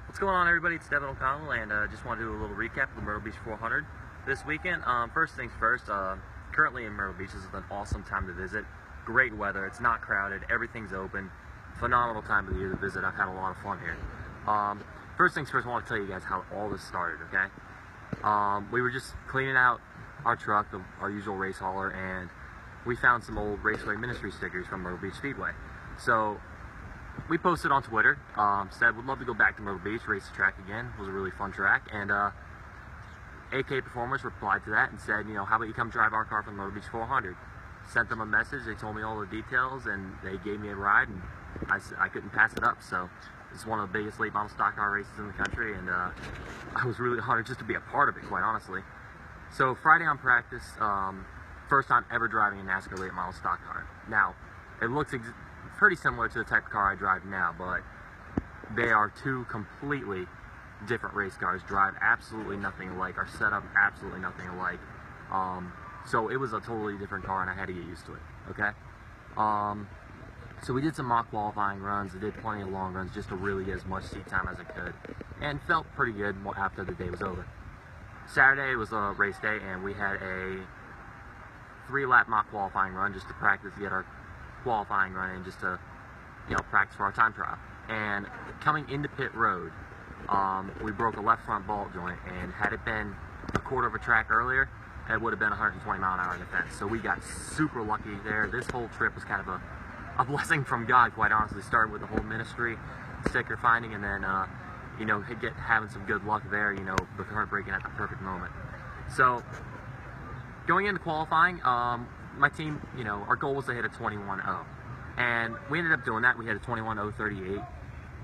What's going on, everybody? It's Devin and just want to do a little recap of the Myrtle Beach 400 this weekend. First things first, currently in Myrtle Beach, this is an awesome time to visit. Great weather, it's not crowded, everything's open. Phenomenal time of the year to visit. I've had a lot of fun here. First things first, I want to tell you guys how all this started, okay? We were just cleaning out our truck, our usual race hauler, and we found some old Raceway Ministry stickers from Myrtle Beach Speedway. So we posted on Twitter, said we'd love to go back to Myrtle Beach, race the track again. It was a really fun track, and AK Performers replied to that and said, you know, how about you come drive our car from Myrtle Beach 400? Sent them a message, they told me all the details, and they gave me a ride, and I couldn't pass it up. So it's one of the biggest late model stock car races in the country, and I was really honored just to be a part of it, quite honestly. So Friday on practice, first time ever driving a NASCAR late model stock car. Now, it looks pretty similar to the type of car I drive now, but they are two completely different race cars. Drive absolutely nothing alike. Our setup absolutely nothing alike. So it was a totally different car, and I had to get used to it. Okay. So we did some mock qualifying runs. I did plenty of long runs just to really get as much seat time as I could, and felt pretty good after the day was over. Saturday was a race day, and we had a 3-lap mock qualifying run just to practice, to get our qualifying run in, just to, you know, practice for our time trial. And coming into pit road, we broke a left front ball joint, and had it been a quarter of a track earlier, it would have been 120 mile an hour in the fence. So we got super lucky there. This whole trip was kind of a blessing from God, quite honestly. Started with the whole ministry sticker finding, and then you know, having some good luck there, you know, the car breaking at the perfect moment. So going into qualifying, my team, you know, our goal was to hit a 21.0, and we ended up doing that. We had a 21.038,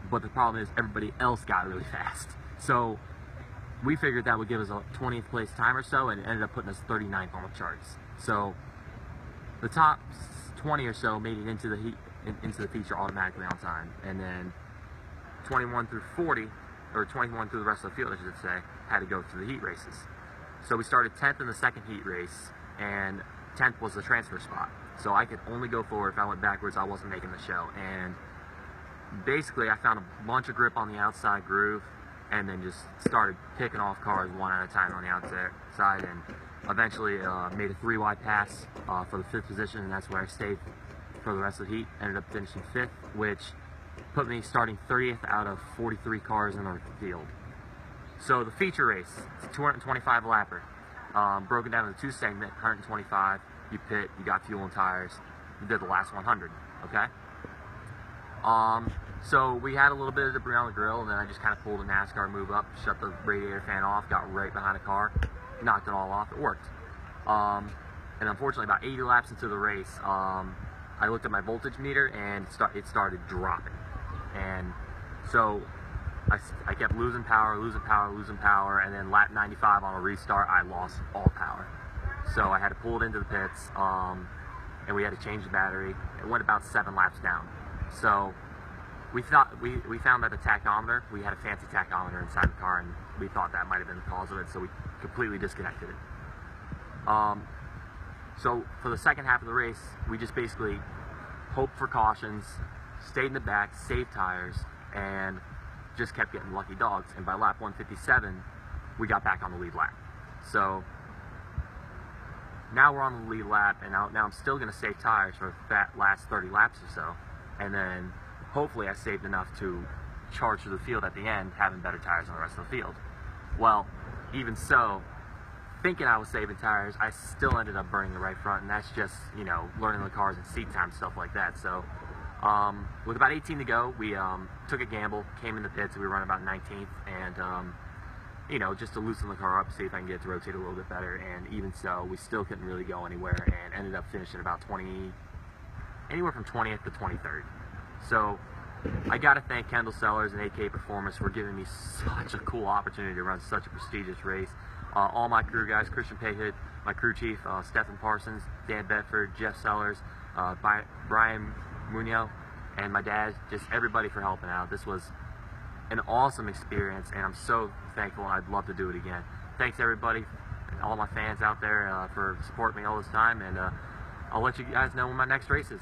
but the problem is everybody else got really fast. So we figured that would give us a 20th place time or so, and it ended up putting us 39th on the charts. So the top 20 or so made it into the heat, into the feature automatically on time, and then 21 through 40, or 21 through the rest of the field, I should say, had to go through the heat races. So we started 10th in the second heat race, and 10th was the transfer spot. So I could only go forward. If I went backwards, I wasn't making the show. And basically, I found a bunch of grip on the outside groove, and then just started picking off cars one at a time on the outside, and eventually made a 3-wide pass for the 5th position, and that's where I stayed for the rest of the heat. Ended up finishing 5th, which put me starting 30th out of 43 cars in the field. So the feature race, it's a 225 lapper, broken down into 2 segments, 125, you pit, you got fuel and tires, you did the last 100, okay? So we had a little bit of debris on the grill, and then I just kind of pulled a NASCAR move up, shut the radiator fan off, got right behind the car, knocked it all off, it worked. And unfortunately, about 80 laps into the race, I looked at my voltage meter, and it started dropping. And so I kept losing power, and then lap 95 on a restart, I lost all power. So I had to pull it into the pits, and we had to change the battery. It went about 7 laps down. So we found that the tachometer, we had a fancy tachometer inside the car, and we thought that might have been the cause of it, so we completely disconnected it. So for the second half of the race, we just basically hoped for cautions, stayed in the back, saved tires, and just kept getting lucky dogs. And by lap 157, we got back on the lead lap. So now we're on the lead lap, and now I'm still going to save tires for that last 30 laps or so. And then hopefully I saved enough to charge through the field at the end, having better tires than the rest of the field. Well, even so, thinking I was saving tires, I still ended up burning the right front, and that's just, you know, learning the cars and seat time, stuff like that. So with about 18 to go, we took a gamble, came in the pits, we were running about 19th, and you know, just to loosen the car up, see if I can get it to rotate a little bit better. And even so, we still couldn't really go anywhere, and ended up finishing about anywhere from 20th to 23rd. So I got to thank Kendall Sellers and AK Performance for giving me such a cool opportunity to run such a prestigious race. All my crew guys, Christian Payhood, my crew chief, Stephen Parsons, Dan Bedford, Jeff Sellers, Brian Munoz, and my dad, just everybody for helping out. This was an awesome experience, and I'm so thankful, and I'd love to do it again. Thanks everybody, all my fans out there for supporting me all this time, and I'll let you guys know when my next race is.